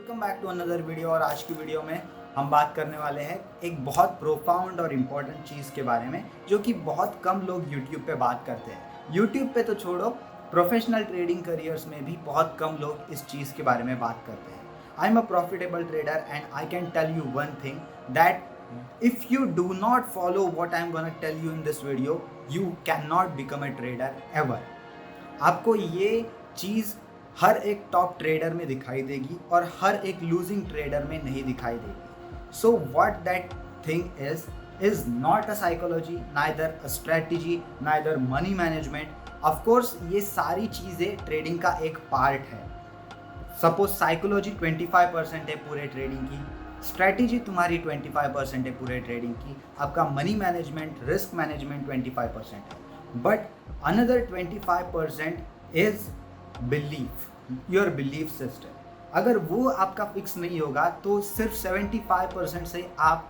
Welcome back to another video. और आज की वीडियो में हम बात करने वाले हैं एक बहुत प्रोफाउंड और इम्पॉर्टेंट चीज़ के बारे में, जो कि बहुत कम लोग YouTube पे बात करते हैं। YouTube पे तो छोड़ो, प्रोफेशनल ट्रेडिंग करियर्स में भी बहुत कम लोग इस चीज़ के बारे में बात करते हैं। I am a profitable trader and I can tell you one thing that if you do not follow what I am gonna tell you in this video, you can not become a trader ever. आपको ये चीज़ हर एक top trader में दिखाई देगी और हर एक losing trader में नहीं दिखाई देगी। So what that thing is not a psychology, neither a strategy, neither money management. Of course ये सारी चीज़ें ट्रेडिंग का एक पार्ट है। सपोज साइकोलॉजी 25% है पूरे ट्रेडिंग की, स्ट्रेटजी तुम्हारी 25% है पूरे ट्रेडिंग की, आपका मनी मैनेजमेंट, रिस्क मैनेजमेंट 25% है, but another 25% is belief, your belief system. अगर वो आपका फिक्स नहीं होगा तो सिर्फ 75% से आप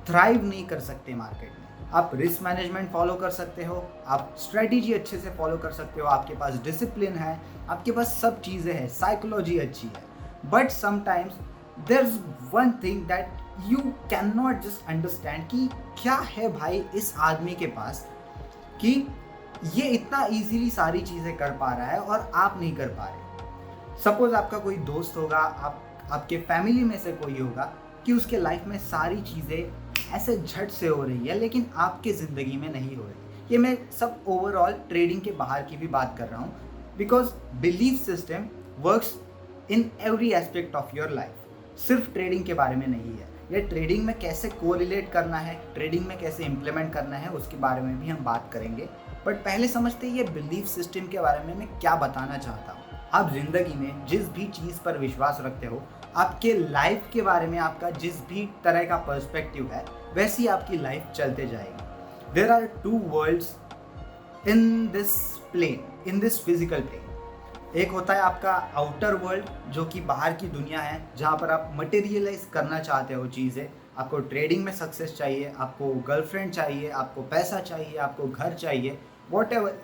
थ्राइव नहीं कर सकते मार्केट में। आप रिस्क मैनेजमेंट फॉलो कर सकते हो, आप स्ट्रेटजी अच्छे से फॉलो कर सकते हो, आपके पास डिसिप्लिन है, आपके पास सब चीज़ें हैं, साइकोलॉजी अच्छी है, but sometimes there is one thing that you can not just understand कि क्या है भाई इस आदमी के पास कि ये इतना इजीली सारी चीज़ें कर पा रहा है और आप नहीं कर पा रहे। सपोज आपका कोई दोस्त होगा, आपके फैमिली में से कोई होगा कि उसके लाइफ में सारी चीज़ें ऐसे झट से हो रही है, लेकिन आपके ज़िंदगी में नहीं हो रही। ये मैं सब ओवरऑल ट्रेडिंग के बाहर की भी बात कर रहा हूँ, because belief system works in every aspect of your life. सिर्फ ट्रेडिंग के बारे में नहीं है, ये ट्रेडिंग में कैसे कोरिलेट करना है, ट्रेडिंग में कैसे इम्प्लीमेंट करना है, उसके बारे में भी हम बात करेंगे। बट पहले समझते हैं ये बिलीफ सिस्टम के बारे में मैं क्या बताना चाहता हूँ। आप ज़िंदगी में जिस भी चीज़ पर विश्वास रखते हो, आपके लाइफ के बारे में आपका जिस भी तरह का पर्सपेक्टिव है, वैसी आपकी लाइफ चलते जाएगी। There are two worlds in this plane, in this physical plane. एक होता है आपका आउटर वर्ल्ड, जो कि बाहर की दुनिया है, जहाँ पर आप मटेरियलाइज करना चाहते हो चीज़ें। आपको ट्रेडिंग में सक्सेस चाहिए, आपको गर्लफ्रेंड चाहिए, आपको पैसा चाहिए, आपको घर चाहिए, what ever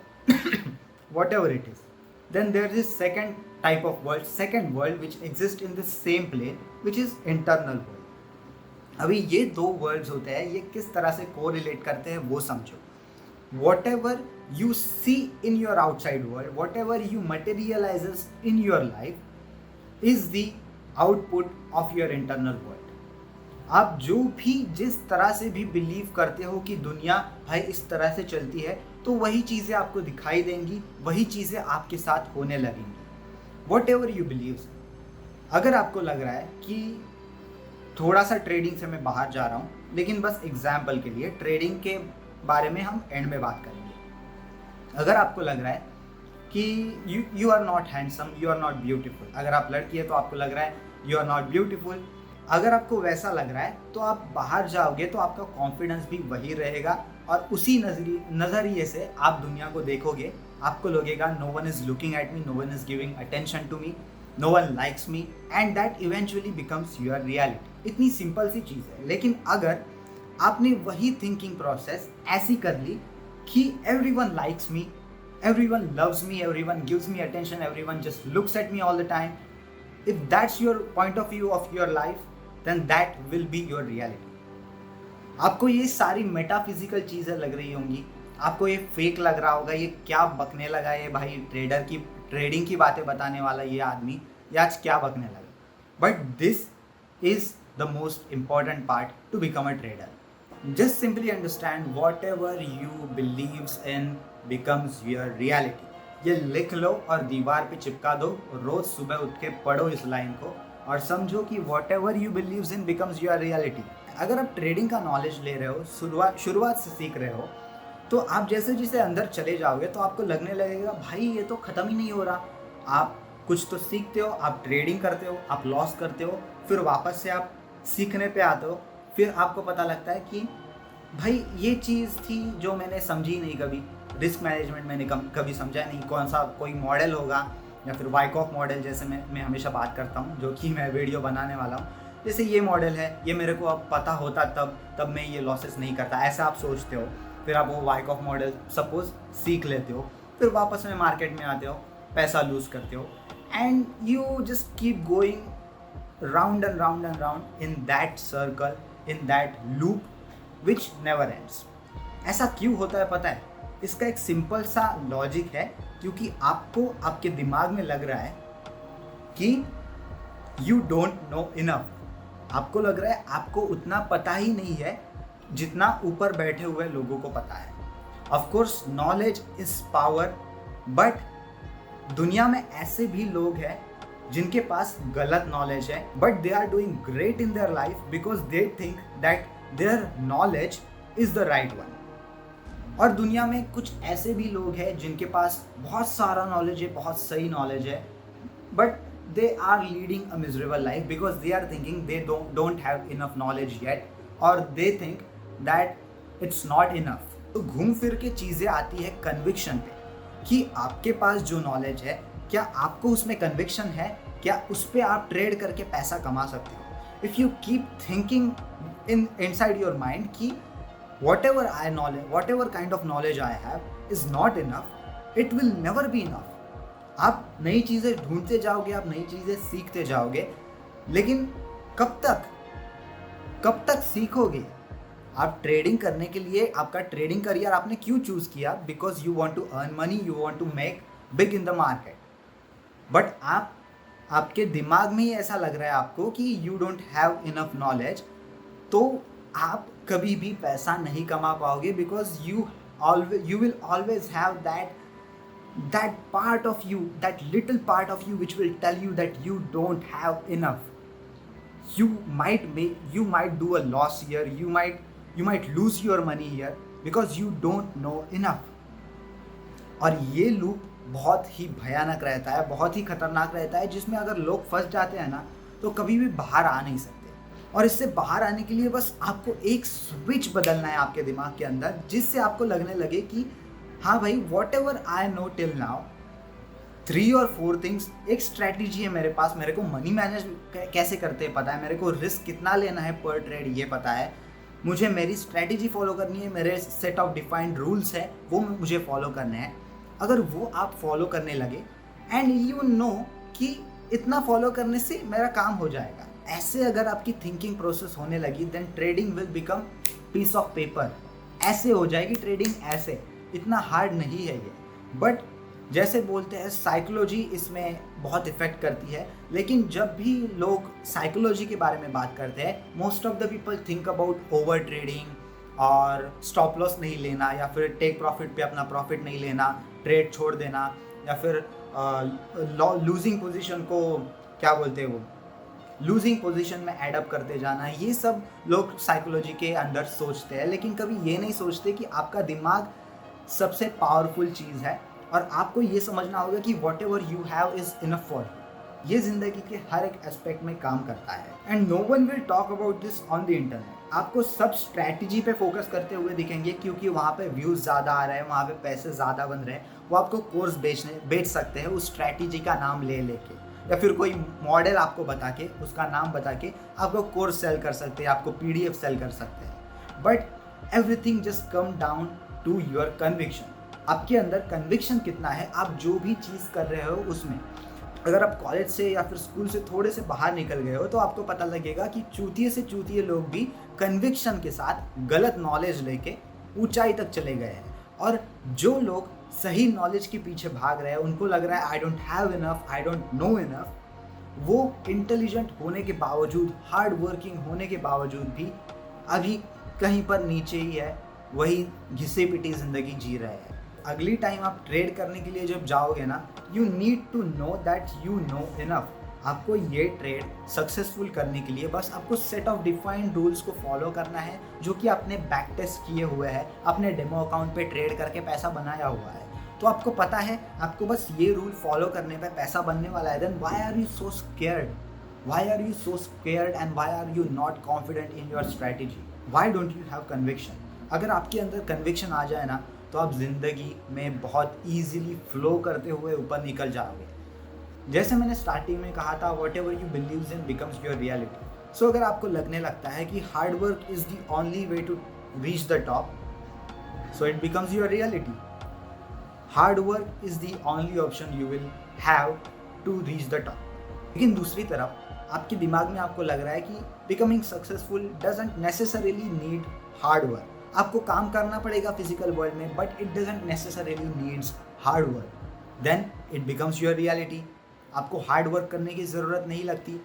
what ever it is. Then there is second type of world, second world which exists in the same plane, which is internal world. अभी ये दो वर्ल्ड्स होते हैं, ये किस तरह से कोरिलेट करते हैं वो समझो। Whatever you see in your outside world, whatever you materializes in your life is the output of your internal world. आप जो भी जिस तरह से भी बिलीव करते हो कि दुनिया भाई इस तरह से चलती है, तो वही चीज़ें आपको दिखाई देंगी, वही चीज़ें आपके साथ होने लगेंगी। What ever you believe. अगर आपको लग रहा है कि थोड़ा सा ट्रेडिंग से मैं बाहर जा रहा हूँ, लेकिन बस एग्जाम्पल के लिए ट्रेडिंग के बारे में हम एंड में बात करेंगे। अगर आपको लग रहा है कि you are not handsome, you are not beautiful, अगर आप लड़की है तो आपको लग रहा है यू आर नॉट ब्यूटीफुल, अगर आपको वैसा लग रहा है तो आप बाहर जाओगे तो आपका कॉन्फिडेंस भी वही रहेगा और उसी नज़रिए से आप दुनिया को देखोगे। आपको लगेगा no one is looking at me, no one is giving attention to me, no one likes me, and that eventually becomes your reality. इतनी सिंपल सी चीज़ है। लेकिन अगर आपने वही थिंकिंग प्रोसेस ऐसी कर ली कि every one likes me, every one loves me, every one gives me attention, every one just looks at me all the time, if that's your point of view of your life, then that will be your reality. आपको ये सारी metaphysical चीज़ें लग रही होंगी, आपको ये fake लग रहा होगा, ये क्या बकने लगा ये भाई ट्रेडिंग की बातें बताने वाला ये आदमी, ये आज क्या बकने लगा। But this is the most important part two become a trader. Just simply understand what ever you believes in becomes your reality. ये लिख लो और दीवार पे चिपका दो, रोज सुबह उठ के पढ़ो इस लाइन को और समझो कि what ever you believes in becomes your reality. अगर आप ट्रेडिंग का नॉलेज ले रहे हो, शुरुआत से सीख रहे हो, तो आप जैसे जैसे अंदर चले जाओगे तो आपको लगने लगेगा भाई ये तो ख़त्म ही नहीं हो रहा। आप कुछ तो सीखते हो, आप ट्रेडिंग करते हो, आप लॉस करते हो, फिर वापस से आप सीखने पे आते हो, फिर आपको पता लगता है कि भाई ये चीज़ थी जो मैंने समझी नहीं कभी। रिस्क मैनेजमेंट मैंने कभी समझा नहीं, कौन सा कोई मॉडल होगा या फिर वाइकॉफ मॉडल जैसे मैं हमेशा बात करता हूँ, जो कि मैं वीडियो बनाने वाला हूँ। जैसे ये मॉडल है, ये मेरे को अब पता होता तब मैं ये लॉसेस नहीं करता, ऐसा आप सोचते हो। फिर आप वो वाइकॉफ मॉडल सपोज सीख लेते हो, फिर वापस में मार्केट में आते हो, पैसा लूज़ करते हो, and you just keep going round and round and round in that circle, in that loop which never ends. ऐसा क्यों होता है पता है? इसका एक सिंपल सा लॉजिक है, क्योंकि आपको आपके दिमाग में लग रहा है कि यू डोंट नो इनफ। आपको लग रहा है आपको उतना पता ही नहीं है जितना ऊपर बैठे हुए लोगों को पता है। Of course knowledge is power, but दुनिया में ऐसे भी लोग हैं जिनके पास गलत नॉलेज है, but they are doing great in their life because they think that their knowledge is the right one. और दुनिया में कुछ ऐसे भी लोग हैं जिनके पास बहुत सारा नॉलेज है, बहुत सही नॉलेज है, but they are leading a miserable life because they are thinking they don't have enough knowledge yet, or they think that it's not enough. तो घूम फिर के चीज़ें आती है कन्विक्शन पे कि आपके पास जो नॉलेज है क्या आपको उसमें कन्विक्शन है, क्या उस पर आप ट्रेड करके पैसा कमा सकते हो। If you keep thinking inside your mind कि whatever kind of knowledge I have is not enough, it will never be enough. आप नई चीज़ें ढूंढते जाओगे, आप नई चीज़ें सीखते जाओगे, लेकिन कब तक सीखोगे। आप ट्रेडिंग करने के लिए आपका ट्रेडिंग करियर आपने क्यों चूज़ किया? Because you want to earn money, you want to make big in the market. But आपके दिमाग में ही ऐसा लग रहा है आपको कि you don't have enough knowledge, तो आप कभी भी पैसा नहीं कमा पाओगे, because you will always have that part of you, that little part of you which will tell you that you don't have enough. You might do a loss here, you might lose your money here because you don't know enough. और ये loop बहुत ही भयानक रहता है, बहुत ही खतरनाक रहता है, जिसमें अगर लोग फंस जाते हैं ना तो कभी भी बाहर आ नहीं सकते। और इससे बाहर आने के लिए बस आपको एक स्विच बदलना है आपके दिमाग के अंदर, जिससे आपको लगने लगे कि हाँ भाई, what ever I no till now, 3 or 4 things, एक स्ट्रैटेजी है मेरे पास, मेरे को मनी मैनेज कैसे करते हैं पता है, मेरे को रिस्क कितना लेना है पर ट्रेड ये पता है, मुझे मेरी स्ट्रैटेजी फॉलो करनी है, मेरे सेट ऑफ डिफाइंड रूल्स है वो मुझे फॉलो करने हैं। अगर वो आप फॉलो करने लगे एंड यू नो कि इतना फॉलो करने से मेरा काम हो जाएगा, ऐसे अगर आपकी थिंकिंग प्रोसेस होने लगी, then trading will become piece of paper. ऐसे हो जाएगी ट्रेडिंग, ऐसे, इतना हार्ड नहीं है ये। बट जैसे बोलते हैं साइकोलॉजी इसमें बहुत इफेक्ट करती है, लेकिन जब भी लोग साइकोलॉजी के बारे में बात करते हैं, most of the people think about over trading और स्टॉप लॉस नहीं लेना, या फिर टेक प्रॉफिट पे अपना प्रॉफिट नहीं लेना, ट्रेड छोड़ देना, या फिर लूजिंग पोजीशन को क्या बोलते हैं वो, लूजिंग पोजीशन में एडअप करते जाना। ये सब लोग साइकोलॉजी के अंदर सोचते हैं, लेकिन कभी ये नहीं सोचते कि आपका दिमाग सबसे पावरफुल चीज़ है और आपको ये समझना होगा कि what ever you have is enough for you. ये ज़िंदगी के हर एक एस्पेक्ट में काम करता है and no one will talk about this on the internet. आपको सब स्ट्रैटेजी पे फोकस करते हुए दिखेंगे, क्योंकि वहाँ पे व्यूज़ ज़्यादा आ रहे हैं, वहाँ पे पैसे ज़्यादा बन रहे हैं। वो आपको कोर्स बेच सकते हैं उस स्ट्रैटेजी का नाम ले लेके, या फिर कोई मॉडल आपको बता के, उसका नाम बता के आपको कोर्स सेल कर सकते हैं, आपको PDF सेल कर सकते हैं। But everything just come down to your conviction. आपके अंदर कन्विक्शन कितना है, आप जो भी चीज़ कर रहे हो उसमें। अगर आप कॉलेज से या फिर स्कूल से थोड़े से बाहर निकल गए हो तो आपको पता लगेगा कि चूतिए से चूतिए लोग भी कन्विक्शन के साथ गलत नॉलेज लेके ऊंचाई तक चले गए हैं। और जो लोग सही नॉलेज के पीछे भाग रहे हैं, उनको लग रहा है I don't have enough, I don't know enough, वो इंटेलिजेंट होने के बावजूद, हार्ड वर्किंग होने के बावजूद भी अभी कहीं पर नीचे ही है, वही घिसे पिटी ज़िंदगी जी रहे हैं। अगली टाइम आप ट्रेड करने के लिए जब जाओगे ना, you need to know that you know enough. आपको ये ट्रेड सक्सेसफुल करने के लिए बस आपको सेट ऑफ डिफाइंड रूल्स को फॉलो करना है, जो कि आपने बैक टेस्ट किए हुए हैं, अपने डेमो अकाउंट पे ट्रेड करके पैसा बनाया हुआ है। तो आपको पता है आपको बस ये रूल फॉलो करने पे पैसा बनने वाला है। Then why are you so scared, why are you so scared and why are you not confident in your strategy, why don't you have conviction. अगर आपके अंदर कन्विक्शन आ जाए ना तो आप ज़िंदगी में बहुत ईजिली फ्लो करते हुए ऊपर निकल जाओगे। जैसे मैंने स्टार्टिंग में कहा था, whatever you believe in becomes your reality. So अगर आपको लगने लगता है कि hard work is the only way to reach the top, so it becomes your reality. Hard work is the only option you will have to reach the top. लेकिन दूसरी तरफ आपके दिमाग में आपको लग रहा है कि becoming successful doesn't necessarily need hard work, आपको काम करना पड़ेगा फिजिकल वर्ल्ड में, but it doesn't necessarily needs hard work, then it becomes your reality. आपको हार्ड वर्क करने की ज़रूरत नहीं लगती।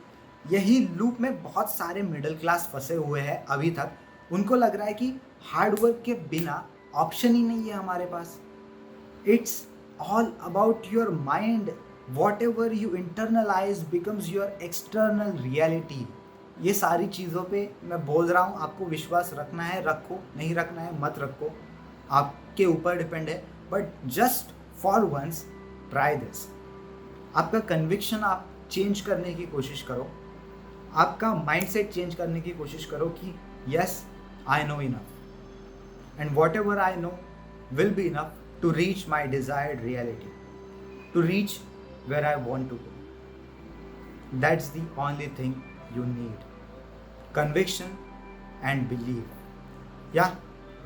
यही लूप में बहुत सारे मिडिल क्लास फंसे हुए हैं अभी तक। उनको लग रहा है कि हार्ड वर्क के बिना ऑप्शन ही नहीं है हमारे पास। It's all about your mind, whatever you internalise becomes your external reality. ये सारी चीज़ों पे मैं बोल रहा हूँ, आपको विश्वास रखना है रखो, नहीं रखना है मत रखो, आपके ऊपर डिपेंड है। But just for once try this. आपका कन्विक्शन आप चेंज करने की कोशिश करो, आपका माइंडसेट चेंज करने की कोशिश करो कि yes I know enough and whatever I know will be enough to reach my desired reality, to reach where I want to go. That's the only thing you need. Conviction and belief. Yeah,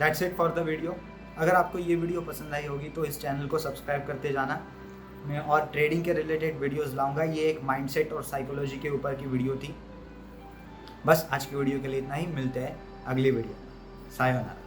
that's it for the video. अगर आपको ये video पसंद आई होगी तो इस channel को subscribe करते जाना। मैं और ट्रेडिंग के रिलेटेड वीडियोस लाऊंगा। ये एक माइंडसेट और साइकोलॉजी के ऊपर की वीडियो थी। बस आज की वीडियो के लिए इतना ही, मिलते हैं अगली वीडियो में। सायोनारा।